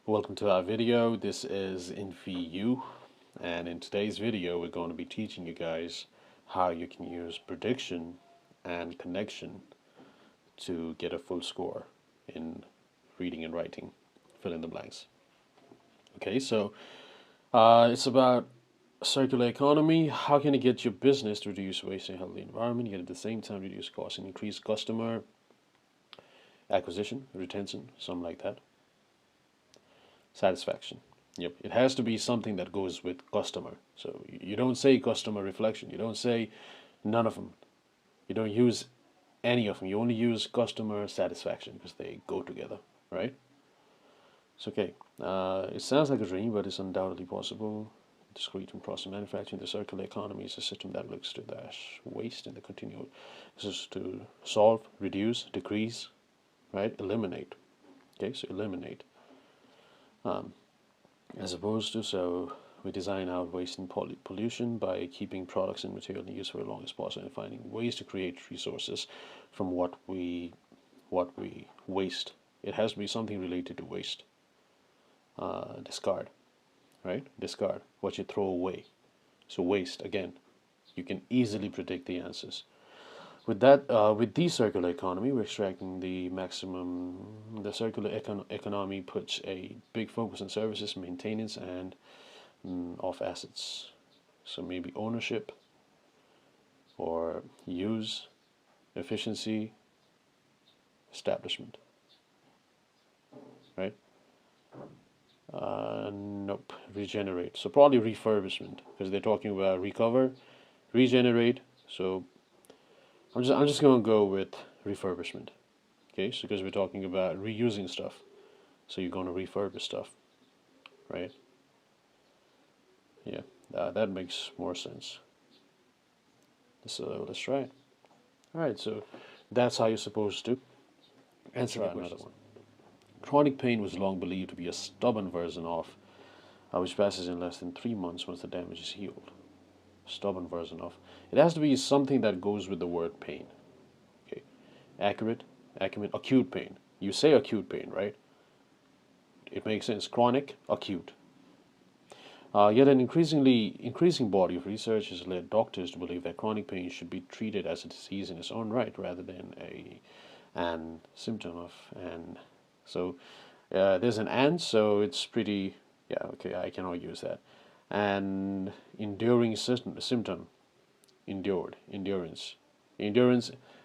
Welcome to our video. This is InfiU, and in today's video we're going to be teaching you guys how you can use prediction and connection to get a full score in reading and writing. Fill in the blanks. Okay, so it's about circular economy. How can you get your business to reduce waste and healthy environment, yet at the same time reduce costs and increase customer acquisition, retention, something like that. Satisfaction. Yep, it has to be something that goes with customer. So you don't say customer reflection. You don't say none of them. You don't use any of them. You only use customer satisfaction because they go together, right? It's okay. It sounds like a dream, but it's undoubtedly possible. Discrete and process manufacturing, the circular economy is a system that looks to dash waste in the continual. This is to solve, reduce, decrease, right? Eliminate. Okay, so eliminate. As opposed to, so we design out waste and pollution by keeping products and material in use for as long as possible and finding ways to create resources from what we waste. It has to be something related to waste. Discard, right? Discard what you throw away. So waste again. You can easily predict the answers. With that, with the circular economy, we're extracting the maximum. The circular economy puts a big focus on services, maintenance, and of assets. So maybe ownership or use, efficiency, establishment. Right? Nope. Regenerate. So probably refurbishment because they're talking about recover, regenerate. So I'm just going to go with refurbishment. Okay, so because we're talking about reusing stuff, so you're going to refurbish stuff, right? Yeah, that makes more sense. So let's try it. All right, so that's how you're supposed to answer another one. Chronic pain was long believed to be a stubborn version of, which passes in less than 3 months once the damage is healed. Stubborn version of. It has to be something that goes with the word pain. Okay, accurate, acute pain. You say acute pain, right? It makes sense. Chronic, acute. Yet an increasing body of research has led doctors to believe that chronic pain should be treated as a disease in its own right rather than an symptom of an. So there's an and, so it's pretty, yeah, okay, I cannot use that. And enduring symptom, endurance,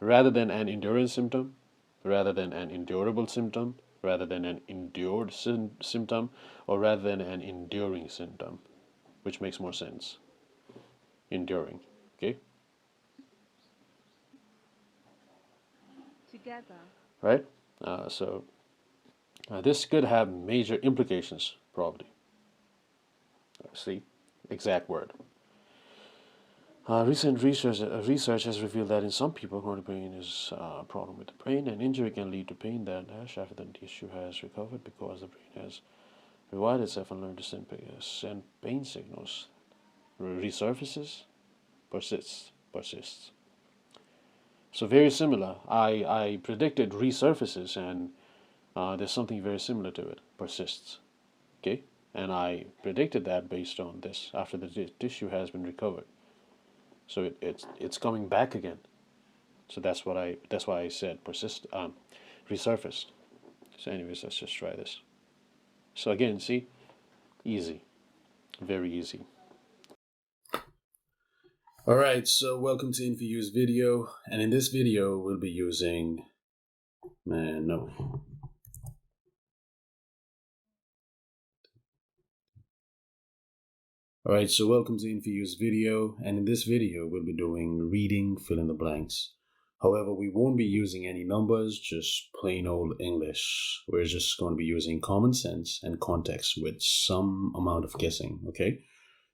rather than an endurance symptom, rather than an endurable symptom, rather than an endured symptom, or rather than an enduring symptom, which makes more sense. Enduring, okay? Together. Right? So this could have major implications, probably. See, exact word. Recent research has revealed that in some people, chronic pain is a problem with the brain, and injury can lead to pain that after the tissue has recovered because the brain has revived itself and learned to send pain signals. Resurfaces, persists. So very similar. I predicted resurfaces, and there's something very similar to it. Persists. Okay, and I predicted that based on this after the tissue has been recovered. So it's coming back again. So that's why I said resurfaced. So anyways, let's just try this. So again, see, easy, very easy. All right, so welcome to InfiU's video, and in this video we'll be using, no. Alright, so welcome to InfiU's video, and in this video we'll be doing reading fill in the blanks. However, we won't be using any numbers, just plain old English. We're just going to be using common sense and context with some amount of guessing, okay?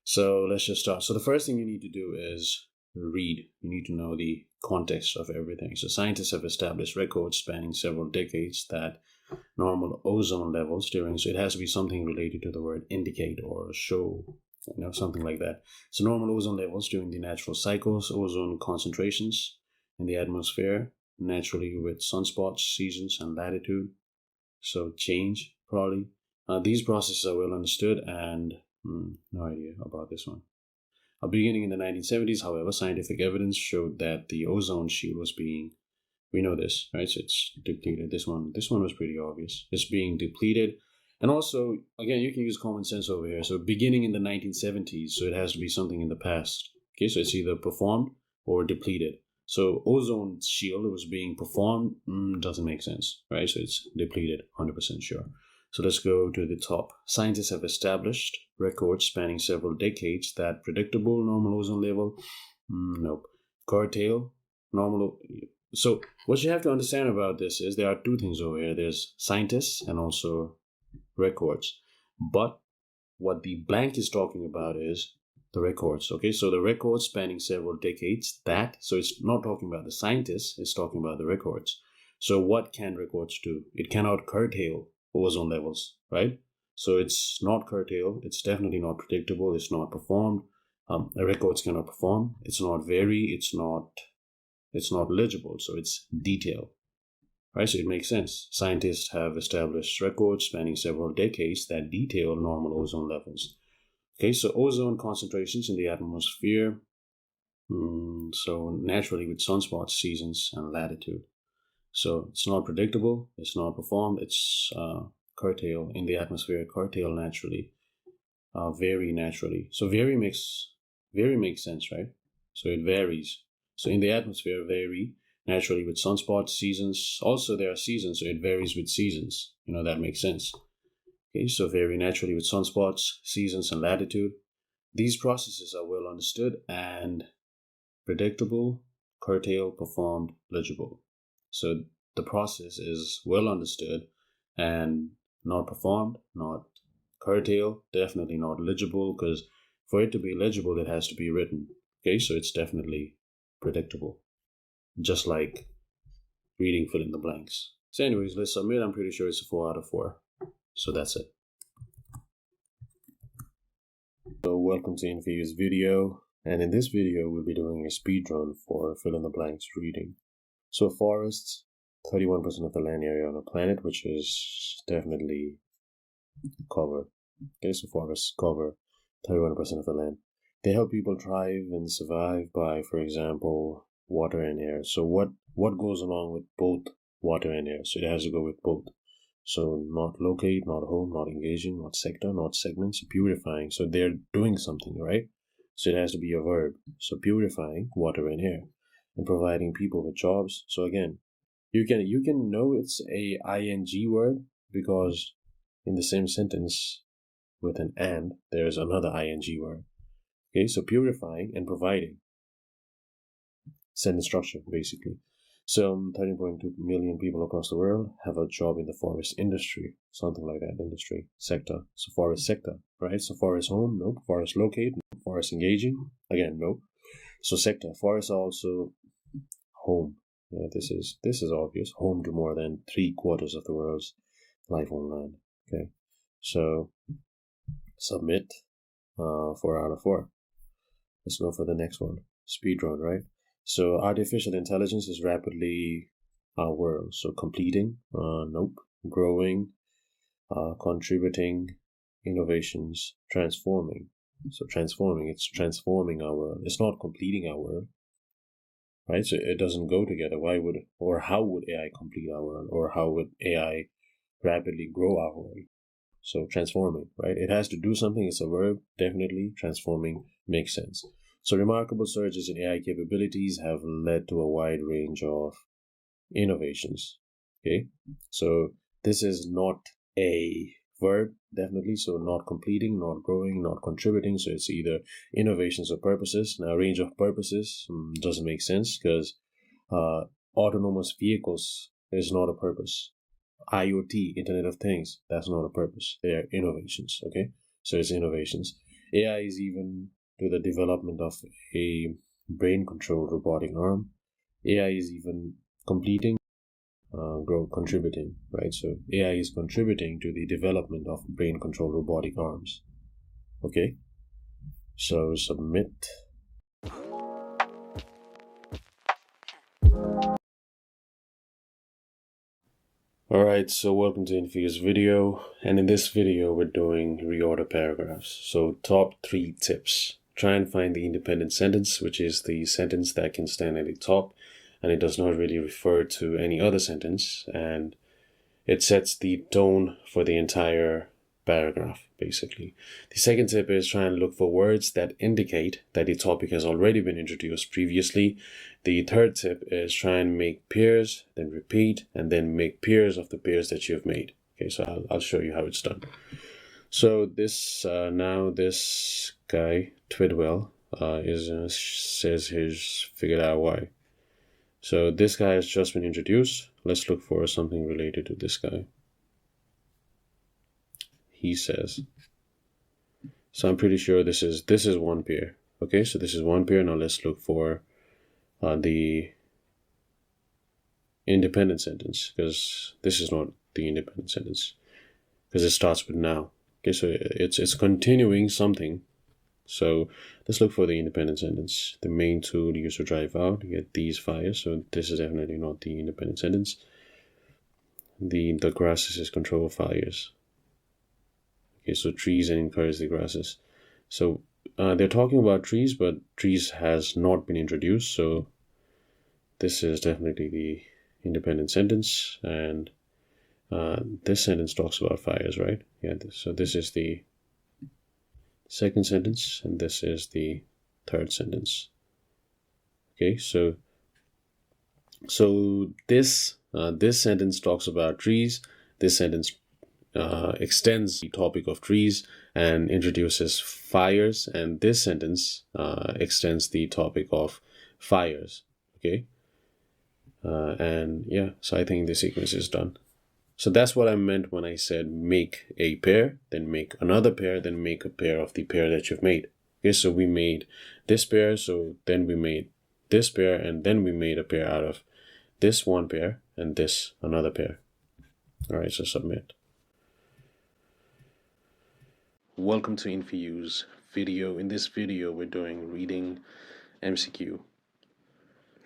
So let's just start. So the first thing you need to do is read. You need to know the context of everything. So scientists have established records spanning several decades that normal ozone levels during, so it has to be something related to the word indicate or show, something like that. So normal ozone levels during the natural cycles, ozone concentrations in the atmosphere, naturally with sunspots, seasons, and latitude. So change probably These processes are well understood, and no idea about this one. Beginning in the 1970s, however, scientific evidence showed that the ozone shield was being, we know this, right? So it's depleted. This one was pretty obvious. It's being depleted. And also, again, you can use common sense over here. So beginning in the 1970s, so it has to be something in the past. Okay, so it's either performed or depleted. So ozone shield was being performed, doesn't make sense, right? So it's depleted, 100% sure. So let's go to the top. Scientists have established records spanning several decades that predictable normal ozone level, nope. Curtail, normal. So what you have to understand about this is there are two things over here. There's scientists and also records. But what the blank is talking about is the records. Okay, so the records spanning several decades, so it's not talking about the scientists, it's talking about the records. So what can records do? It cannot curtail ozone levels, right? So it's not curtail, it's definitely not predictable, it's not performed. The records cannot perform, it's not vary, it's not legible, so it's detail. Right, so it makes sense. Scientists have established records spanning several decades that detail normal ozone levels. Okay, so ozone concentrations in the atmosphere, so naturally with sunspots, seasons, and latitude. So it's not predictable, it's not performed, it's curtail in the atmosphere, curtail naturally, vary naturally. So vary makes sense, right? So it varies. So in the atmosphere, vary naturally with sunspots, seasons. Also, there are seasons, so it varies with seasons. That makes sense. Okay, so vary naturally with sunspots, seasons, and latitude. These processes are well understood and predictable, curtail, performed, legible. So the process is well understood and not performed, not curtail, definitely not legible, because for it to be legible, it has to be written. Okay, so it's definitely predictable. Just like reading fill in the blanks. So anyways, let's submit. I'm pretty sure it's a 4 out of 4. So that's it. So welcome to Infi's video. And in this video, we'll be doing a speed run for fill in the blanks reading. So forests, 31% of the land area on the planet, which is definitely covered. Okay, so forests cover 31% of the land. They help people thrive and survive by, for example, water and air. So what goes along with both water and air? So it has to go with both. So not locate, not home, not engaging, not sector, not segments, purifying. So they're doing something, right? So it has to be a verb. So purifying water and air and providing people with jobs. So again, you can know it's a ing word because in the same sentence with an and, there's another ing word. Okay, so purifying and providing. Sentence structure, basically. So 13.2 million people across the world have a job in the forest industry, something like that, industry, sector. So forest sector, right? So forest home, nope. Forest locate, nope. Forest engaging, again, nope. So sector, forest also home. Yeah, this is obvious. Home to more than 3/4 of the world's life on land. Okay, so submit 4 out of 4. Let's go for the next one. Speedrun, right? So artificial intelligence is rapidly our world. So completing, nope. Growing, contributing, innovations, transforming. So transforming, it's transforming our world. It's not completing our world. Right? So it doesn't go together. How would AI complete our world? Or how would AI rapidly grow our world? So transforming, right? It has to do something. It's a verb. Definitely transforming makes sense. So remarkable surges in AI capabilities have led to a wide range of innovations. Okay. So this is not a verb, definitely. So not completing, not growing, not contributing. So it's either innovations or purposes. Now, range of purposes doesn't make sense because autonomous vehicles is not a purpose. IoT, Internet of Things, that's not a purpose. They are innovations, okay? So it's innovations. AI is even to the development of a brain-controlled robotic arm. AI is even contributing, right? So AI is contributing to the development of brain-controlled robotic arms, okay? So submit. Alright, so welcome to Infuse video, and in this video we're doing reorder paragraphs. So top 3 tips. Try and find the independent sentence, which is the sentence that can stand at the top and it does not really refer to any other sentence, and it sets the tone for the entire paragraph, basically. The second tip is try and look for words that indicate that the topic has already been introduced previously. The third tip is try and make pairs, then repeat, and then make pairs of the pairs that you've made. Okay, so I'll show you how it's done. So this this guy Twidwell says he's figured out why. So this guy has just been introduced. Let's look for something related to this guy. He says. So I'm pretty sure this is one pair. Okay, so this is one pair. Now let's look for the independent sentence, because this is not the independent sentence, because it starts with now. Okay, so it's continuing something. So let's look for the independent sentence. The main tool used to drive out, you get these fires. So this is definitely not the independent sentence. The grasses is control fires. Okay, so trees and encourage the grasses. So they're talking about trees, but trees has not been introduced. So this is definitely the independent sentence. And this sentence talks about fires, right? Yeah, so this is the second sentence, and this is the third sentence. Okay, so this sentence talks about trees. This sentence extends the topic of trees and introduces fires, and this sentence extends the topic of fires. Okay, and yeah, so I think the sequence is done. So that's what I meant when I said make a pair, then make another pair, then make a pair of the pair that you've made. Okay, so we made this pair, so then we made this pair, and then we made a pair out of this one pair and this another pair. All right, so submit. Welcome to Infuse video. In this video, we're doing reading MCQ.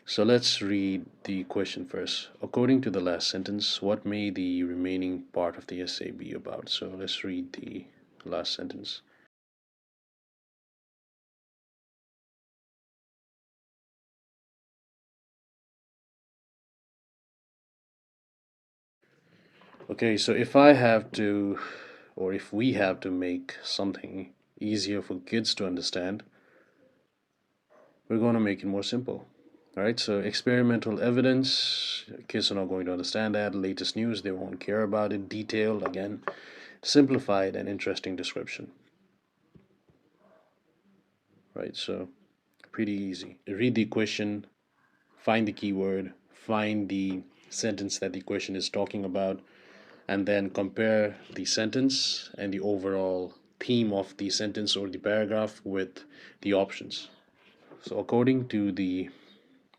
So let's read the question first. According to the last sentence, what may the remaining part of the essay be about? So let's read the last sentence. Okay, so if I have to, or if we have to make something easier for kids to understand, we're going to make it more simple. All right, so experimental evidence, kids are not going to understand that. Latest news, they won't care about it. Detailed, again, simplified and interesting description. Right, so pretty easy. Read the question, find the keyword, find the sentence that the question is talking about, and then compare the sentence and the overall theme of the sentence or the paragraph with the options. So according to the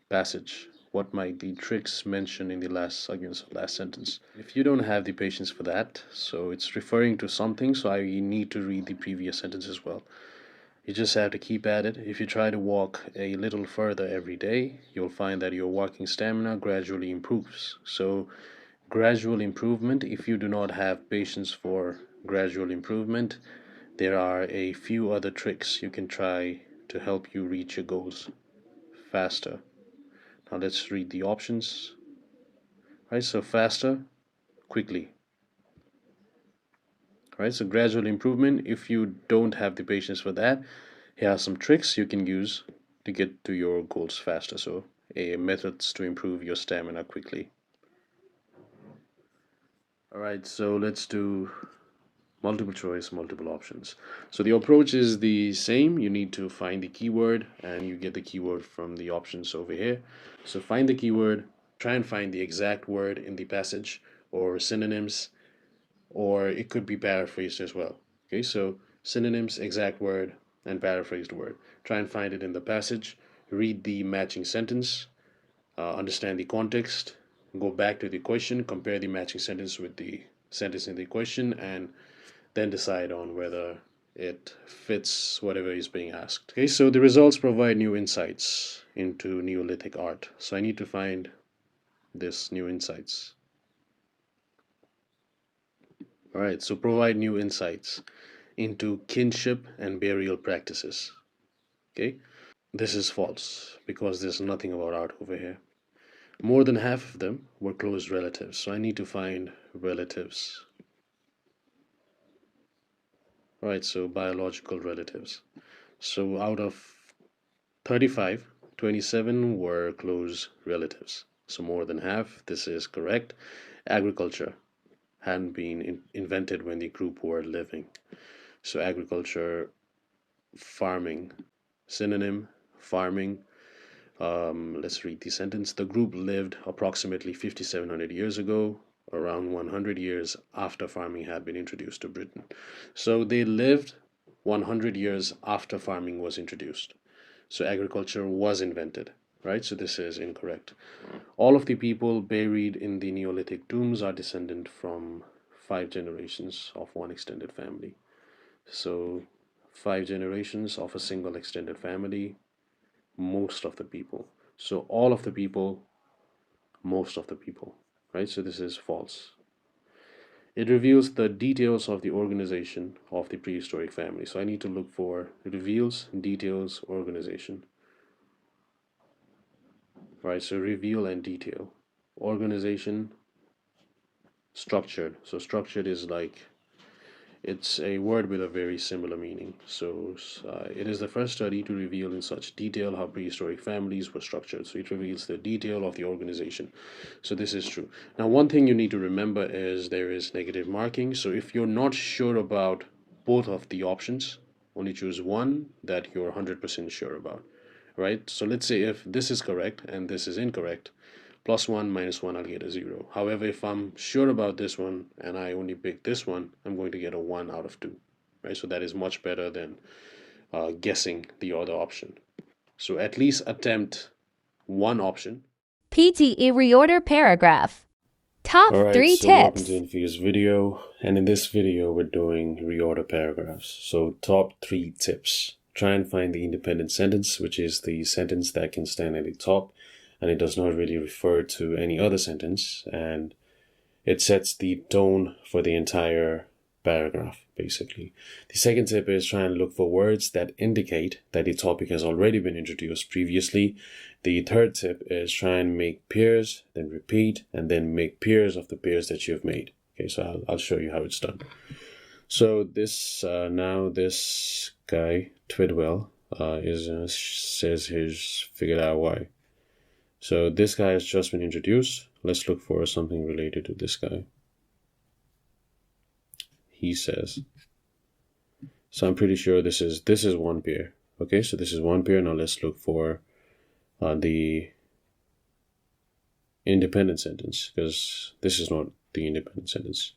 passage, what might the tricks mentioned in the last sentence? If you don't have the patience for that, so it's referring to something, so I need to read the previous sentence as well. You just have to keep at it. If you try to walk a little further every day, you'll find that your walking stamina gradually improves. So gradual improvement, if you do not have patience for gradual improvement, there are a few other tricks you can try to help you reach your goals faster. Now let's read the options. Right, so faster, quickly. Right, so gradual improvement, if you don't have the patience for that, here are some tricks you can use to get to your goals faster. So methods to improve your stamina quickly. All right, so let's do multiple choice, multiple options. So the approach is the same. You need to find the keyword, and you get the keyword from the options over here. So find the keyword, try and find the exact word in the passage or synonyms, or it could be paraphrased as well. Okay, so synonyms, exact word, and paraphrased word. Try and find it in the passage, read the matching sentence, understand the context, go back to the question, compare the matching sentence with the sentence in the question, and then decide on whether it fits whatever is being asked. Okay, so the results provide new insights into Neolithic art. So I need to find this new insights. All right, so provide new insights into kinship and burial practices. Okay, this is false because there's nothing about art over here. More than half of them were close relatives, so I need to find relatives. All right, so biological relatives. So out of 35, 27 were close relatives. So more than half, this is correct. Agriculture hadn't been invented when the group were living. So agriculture, farming, synonym, farming. Let's read the sentence. The group lived approximately 5,700 years ago, around 100 years after farming had been introduced to Britain. So they lived 100 years after farming was introduced. So agriculture was invented, right? So this is incorrect. All of the people buried in the Neolithic tombs are descendant from 5 generations of one extended family. So 5 generations of a single extended family, most of the people. So all of the people, most of the people, right? So this is false. It reveals the details of the organization of the prehistoric family. So I need to look for reveals, details, organization. Right, so reveal and detail. Organization, structured. So structured is like, it's a word with a very similar meaning. So it is the first study to reveal in such detail how prehistoric families were structured. So it reveals the detail of the organization. So this is true. Now, one thing you need to remember is there is negative marking. So if you're not sure about both of the options, only choose one that you're 100% sure about. Right? So let's say if this is correct and this is incorrect, +1 -1, I'll get a 0. However, if I'm sure about this one and I only pick this one, I'm going to get a 1 out of 2. Right? So that is much better than guessing the other option. So at least attempt one option. PTE reorder paragraph. Top All right, 3 so welcome tips. to Infuse video, and in this video we're doing reorder paragraphs. So top 3 tips. Try and find the independent sentence, which is the sentence that can stand at the top, and it does not really refer to any other sentence, and it sets the tone for the entire paragraph, basically. The second tip is try and look for words that indicate that the topic has already been introduced previously. The third tip is try and make pairs, then repeat, and then make pairs of the pairs that you've made. Okay, so I'll show you how it's done. So this guy Twidwell says he's figured out why. So this guy has just been introduced. Let's look for something related to this guy. He says. So I'm pretty sure this is one pair. Okay, so this is one pair. Now let's look for the independent sentence, because this is not the independent sentence,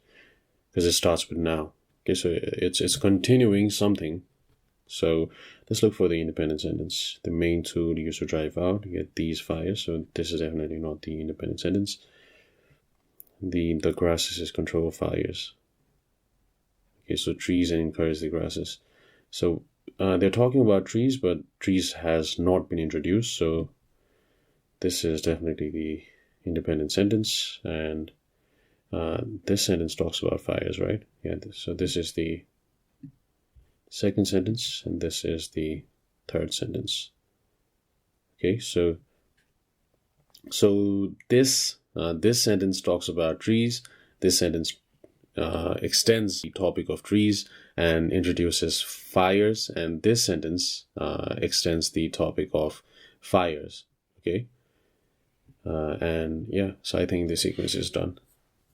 because it starts with now. Okay, so it's continuing something. So let's look for the independent sentence. The main tool used to drive out, you get these fires. So this is definitely not the independent sentence. The grasses is control fires. Okay, so trees and encourage the grasses. So they're talking about trees, but trees has not been introduced. So this is definitely the independent sentence. And this sentence talks about fires, right? Yeah, so this is the second sentence, and this is the third sentence. Okay, so this sentence talks about trees. This sentence extends the topic of trees and introduces fires, and this sentence extends the topic of fires. Okay, and yeah, so I think the sequence is done.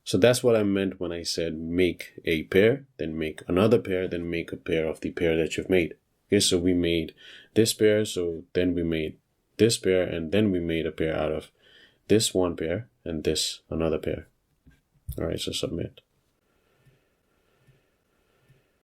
So that's what I meant when I said make a pair, then make another pair, then make a pair of the pair that you've made. Okay, so we made this pair, so then we made this pair, and then we made a pair out of this one pair and this another pair. All right, so submit.